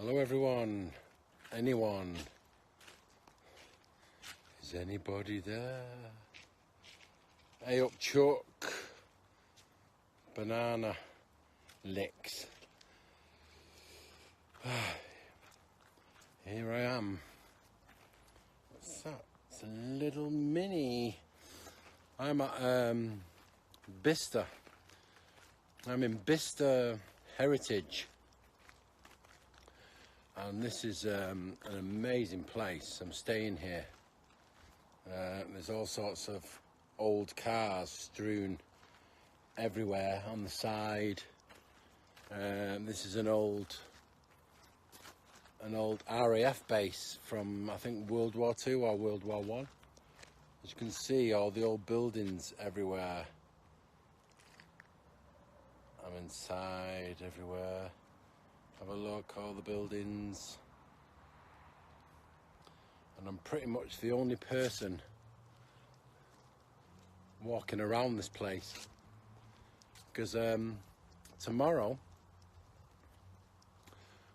Hello everyone, anyone, is anybody there? Hey up Chuck, banana licks. Here I am. What's that? It's a little mini. I'm at Bicester. I'm in Bicester Heritage. And this is an amazing place. I'm staying here. There's all sorts of old cars strewn everywhere on the side. This is an old RAF base from, I think, World War II or World War I. As you can see, all the old buildings everywhere. I'm inside everywhere. Have a look, all the buildings. And I'm pretty much the only person walking around this place. Because tomorrow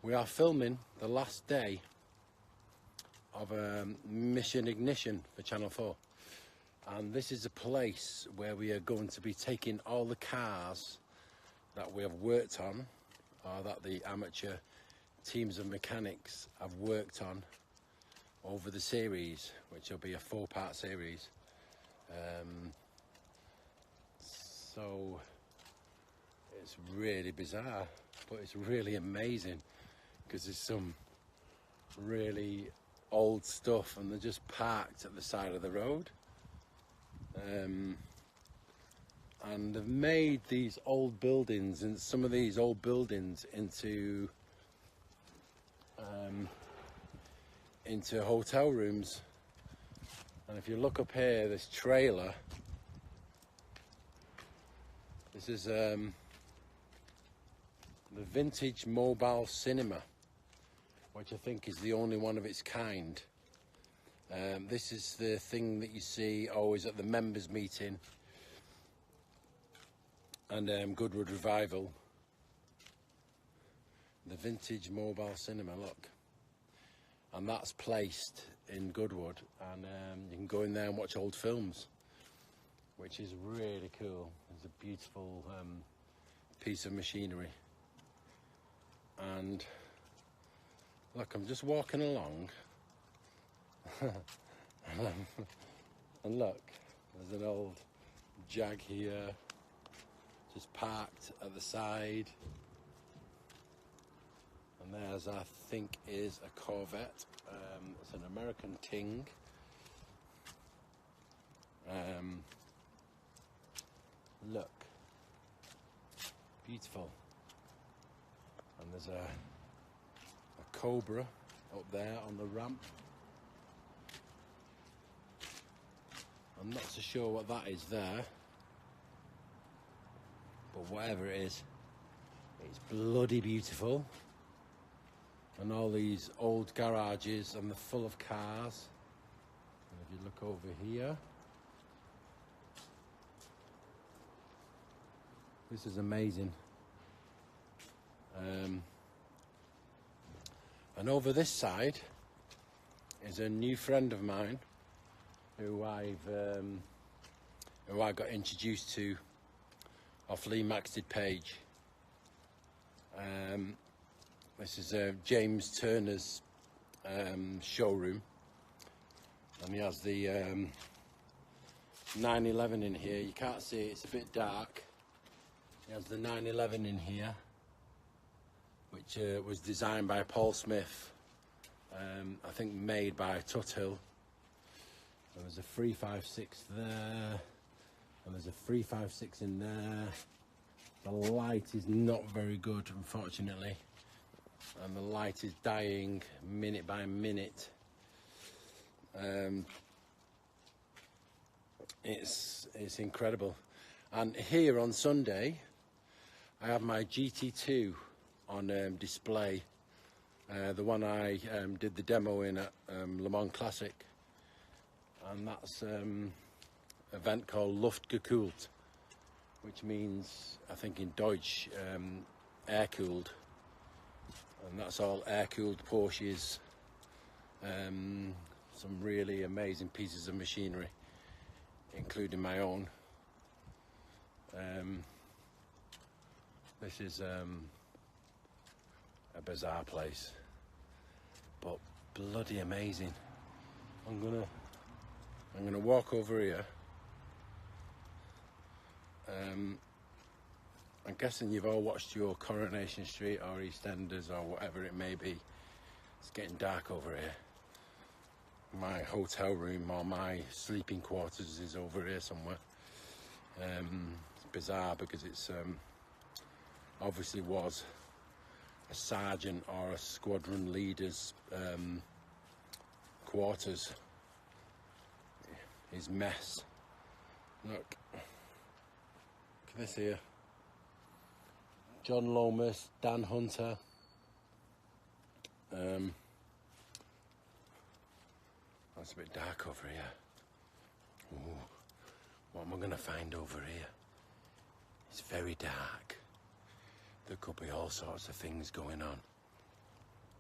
we are filming the last day of Mission Ignition for Channel 4. And this is a place where we are going to be taking all the cars that we have worked on, or that the amateur teams of mechanics have worked on over the series, which will be a 4-part series. So it's really bizarre, but it's really amazing because there's some really old stuff and they're just parked at the side of the road. And they've made these old buildings and some of these old buildings into hotel rooms. And if you look up here, this trailer, this is the Vintage Mobile Cinema, which I think is the only one of its kind. This is the thing that you see always at the members meeting and Goodwood Revival. The Vintage Mobile Cinema, look. And that's placed in Goodwood, and you can go in there and watch old films, which is really cool. It's a beautiful piece of machinery. And look, I'm just walking along and look, there's an old Jag here, just parked at the side. And there's, I think, is a Corvette. It's an American Ting. Look, beautiful. And there's a Cobra up there on the ramp. I'm not so sure what that is there, but whatever it is, it's bloody beautiful. And all these old garages, and they're full of cars. And if you look over here, this is amazing. And over this side is a new friend of mine who I got introduced to off Lee Maxted page. This is James Turner's showroom, and he has the 911 in here. You can't see it, it's a bit dark. He has the 911 in here, which was designed by Paul Smith, I think made by Tuthill. There's a 356 there, and there's a 356 in there. The light is not very good, unfortunately. And the light is dying minute by minute. It's incredible. And here on Sunday, I have my GT2 on display. The one I did the demo in at Le Mans Classic, and that's an event called Luftgekühlt, which means, I think in Deutsch, air cooled. and that's all air-cooled Porsches. Some really amazing pieces of machinery, including my own. This is a bizarre place, but bloody amazing. I'm gonna walk over here. I'm guessing you've all watched your Coronation Street or EastEnders or whatever it may be. It's getting dark over here. My hotel room or my sleeping quarters is over here somewhere. It's bizarre because it's obviously was a sergeant or a squadron leader's quarters. His mess. Look at this here. John Lomas, Dan Hunter. It's a bit dark over here. Ooh, what am I going to find over here? It's very dark. There could be all sorts of things going on.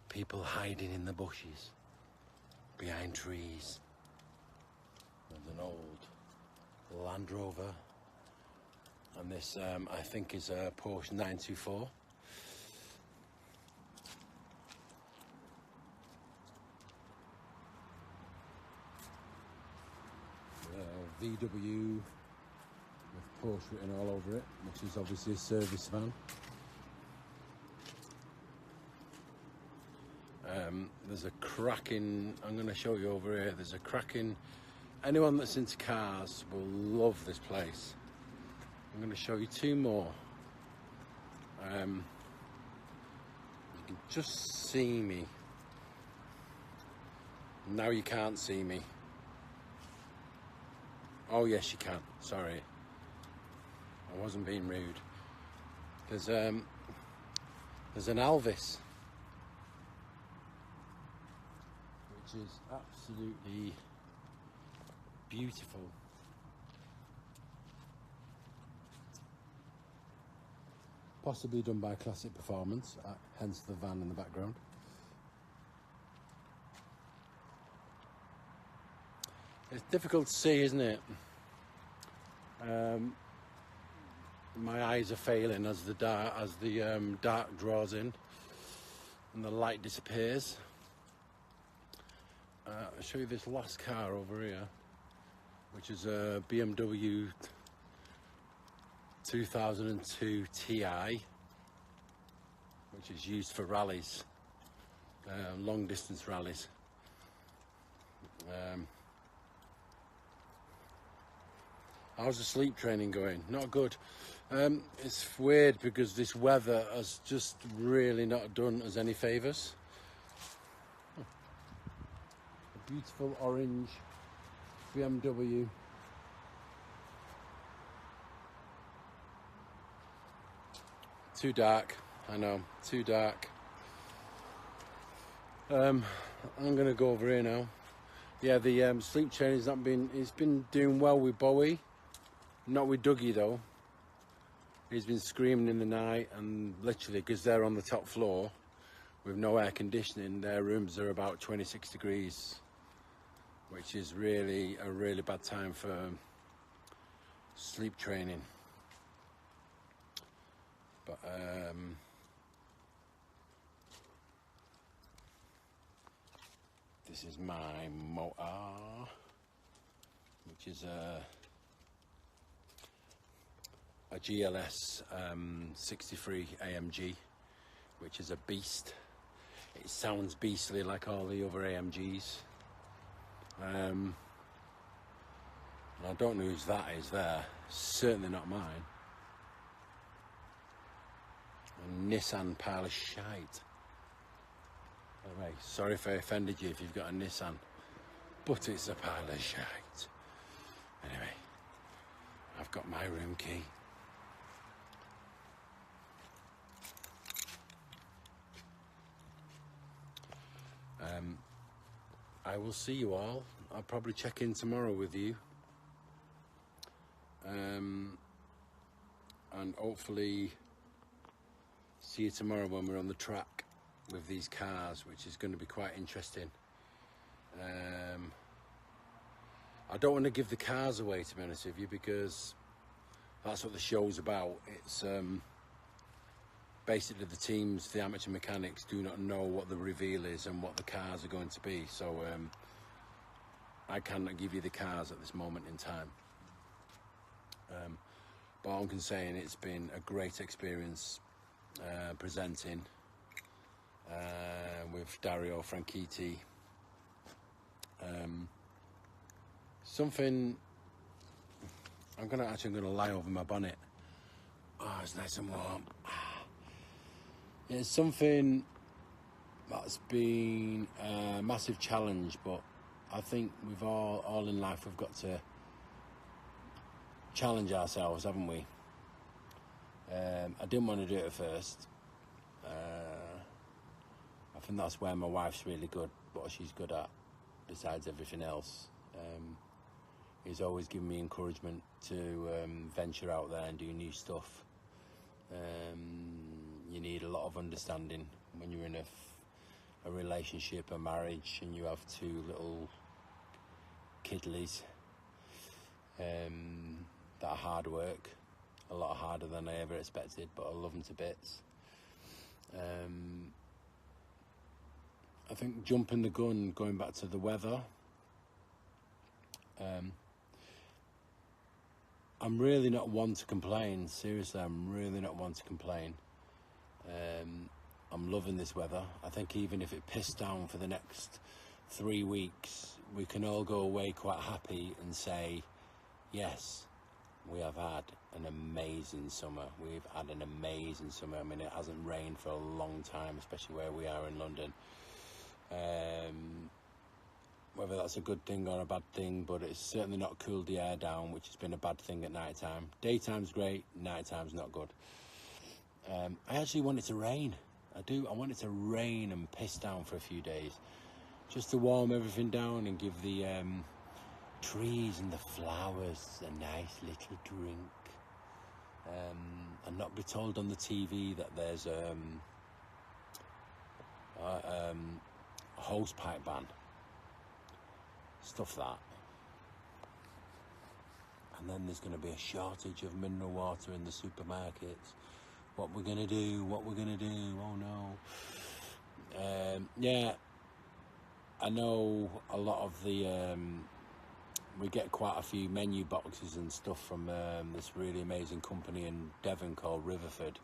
People hiding in the bushes, behind trees. There's an old Land Rover. And this, I think, is a Porsche 924. VW with Porsche written all over it, which is obviously a service van. There's a cracking, I'm going to show you over here, there's a cracking, anyone that's into cars will love this place. I'm going to show you two more. You can just see me. Now you can't see me. Oh yes you can, sorry. I wasn't being rude. There's an Alvis, which is absolutely beautiful. Possibly done by Classic Performance, hence the van in the background. It's difficult to see, isn't it? My eyes are failing as the dark draws in and the light disappears. I'll show you this last car over here, which is a BMW 2002 Ti, which is used for rallies, long distance rallies. How's the sleep training going? Not good. It's weird because this weather has just really not done us any favours. A beautiful orange BMW. Too dark, I know, too dark. I'm gonna go over here now. Yeah, the sleep training's not been, it's been doing well with Bowie. Not with Dougie though. He's been screaming in the night, and literally, because they're on the top floor with no air conditioning, their rooms are about 26 degrees, which is really a really bad time for sleep training. But this is my motor, which is a GLS 63 AMG, which is a beast. It sounds beastly like all the other AMGs. And I don't know whose that is there. Certainly not mine. A Nissan pile of shite. Anyway, sorry if I offended you if you've got a Nissan, but it's a pile of shite. Anyway, I've got my room key. I will see you all. I'll probably check in tomorrow with you. And hopefully see you tomorrow when we're on the track. with these cars, which is going to be quite interesting. I don't want to give the cars away, to be honest with you, because that's what the show's about. It's basically the teams, the amateur mechanics, do not know what the reveal is and what the cars are going to be. So I cannot give you the cars at this moment in time. But all I can say, it's been a great experience presenting with Dario Franchitti. Something I'm gonna lie over my bonnet. Oh, it's nice and warm. It's something that's been a massive challenge, but I think we've all in life, we've got to challenge ourselves, haven't we? I didn't want to do it at first. I think that's where my wife's really good, what she's good at, besides everything else. He's always given me encouragement to venture out there and do new stuff. You need a lot of understanding when you're in a relationship, a marriage, and you have two little kidleys that are hard work, a lot harder than I ever expected, but I love them to bits. I think jumping the gun, going back to the weather, I'm really not one to complain. Seriously, I'm really not one to complain. I'm loving this weather. I think even if it pissed down for the next 3 weeks, we can all go away quite happy and say, yes, we have had an amazing summer. We've had an amazing summer. I mean, it hasn't rained for a long time, especially where we are in London. Whether that's a good thing or a bad thing, but it's certainly not cooled the air down, which has been a bad thing at night time. Daytime's great, night time's not good. I actually want it to rain. I do. I want it to rain and piss down for a few days, just to warm everything down and give the trees and the flowers a nice little drink, and not be told on the TV that there's a hose pipe ban. Stuff that. And then there's going to be a shortage of mineral water in the supermarkets. What we're going to do, oh no. Yeah, I know a lot of the, we get quite a few menu boxes and stuff from this really amazing company in Devon called Riverford.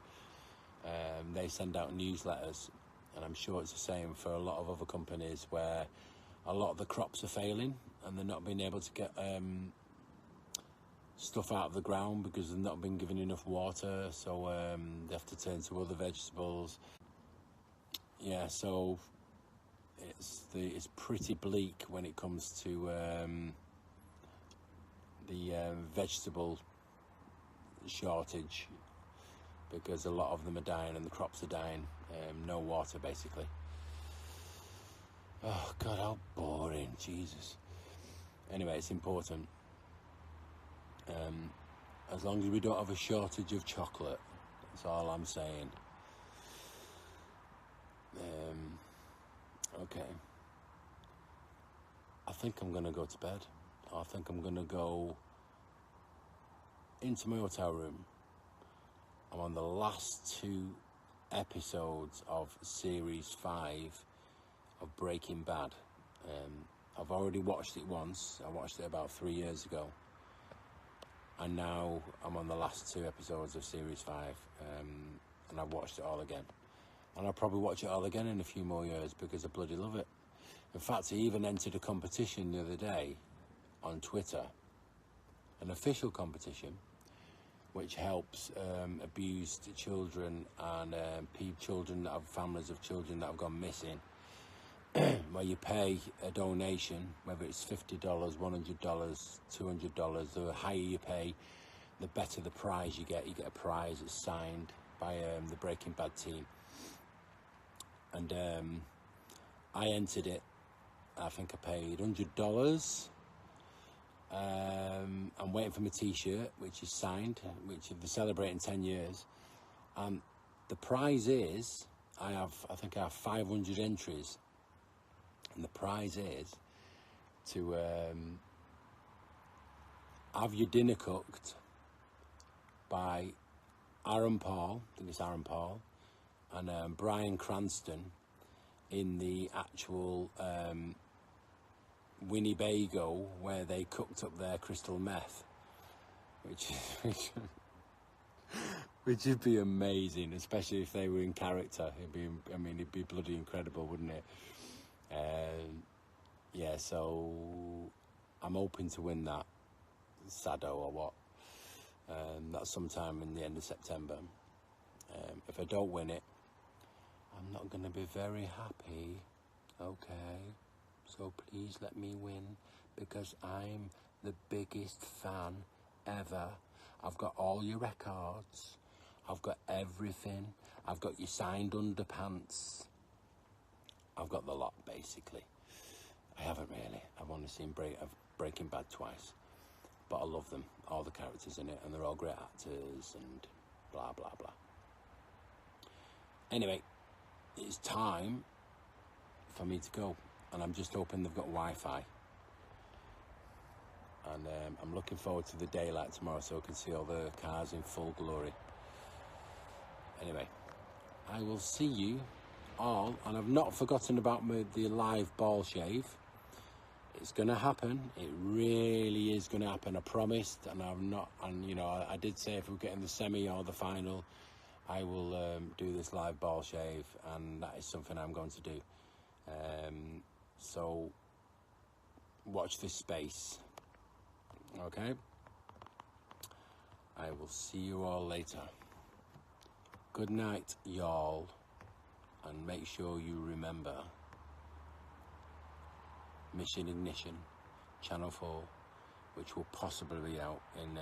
They send out newsletters, and I'm sure it's the same for a lot of other companies where a lot of the crops are failing and they're not being able to get stuff out of the ground because they've not been given enough water, so they have to turn to other vegetables. Yeah, so it's pretty bleak when it comes to the vegetable shortage, because a lot of them are dying and the crops are dying. No water, basically. Oh God, how boring, Jesus. Anyway, it's important. As long as we don't have a shortage of chocolate, that's all I'm saying. Okay. I think I'm gonna go to bed. I think I'm gonna go into my hotel room. I'm on the last 2 episodes of series 5 of Breaking Bad. I've already watched it once. I watched it about 3 years ago, and now I'm on the last 2 episodes of series 5, and I've watched it all again, and I'll probably watch it all again in a few more years because I bloody love it. In fact, I even entered a competition the other day on Twitter, an official competition which helps abused children and children that have families of children that have gone missing, where you pay a donation, whether it's $50, $100, $200. The higher you pay, the better the prize you get. You get a prize that's signed by the Breaking Bad team. And I entered it. I think I paid $100. I'm waiting for my t-shirt, which is signed, which they're celebrating 10 years. The prize is I think I have 500 entries, and the prize is to have your dinner cooked by Aaron Paul, I think it's Aaron Paul, and Brian Cranston in the actual Winnebago where they cooked up their crystal meth, which would be amazing, especially if they were in character. It'd be bloody incredible, wouldn't it? Yeah, so I'm hoping to win that Sado or what. That's sometime in the end of September. If I don't win it, I'm not going to be very happy. Okay, so please let me win, because I'm the biggest fan ever. I've got all your records. I've got everything. I've got your signed underpants. I've got the lot, basically. I haven't really. I've only seen Breaking Bad twice. But I love them, all the characters in it, and they're all great actors and blah, blah, blah. Anyway, it's time for me to go, and I'm just hoping they've got Wi-Fi. And I'm looking forward to the daylight tomorrow so I can see all the cars in full glory. Anyway, I will see you all, and I've not forgotten about the live ball shave. It's going to happen. It really is going to happen. I promised, and I did say if we get in the semi or the final, I will do this live ball shave, and that is something I'm going to do. So watch this space. Okay? I will see you all later. Good night, y'all, and make sure you remember Mission Ignition, Channel 4, which will possibly be out in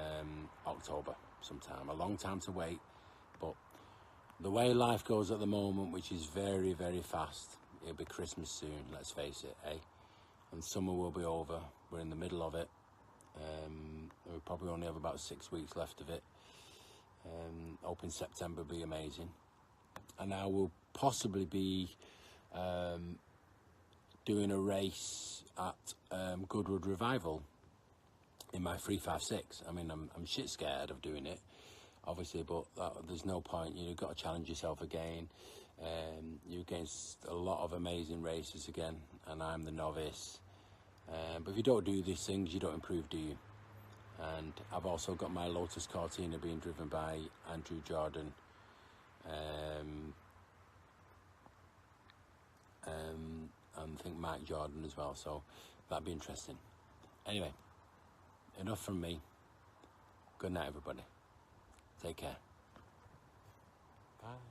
October sometime. A long time to wait, but the way life goes at the moment, which is very, very fast, it'll be Christmas soon, let's face it, eh? And summer will be over. We're in the middle of it. We probably only have about 6 weeks left of it. Hoping September will be amazing. And I will possibly be doing a race at Goodwood Revival in my 356. I mean, I'm shit scared of doing it, obviously, but there's no point. You've got to challenge yourself again. You're against a lot of amazing racers again, and I'm the novice. But if you don't do these things, you don't improve, do you? And I've also got my Lotus Cortina being driven by Andrew Jordan. And I think Mike Jordan as well, so that'd be interesting. Anyway, enough from me. Good night, everybody. Take care. Bye.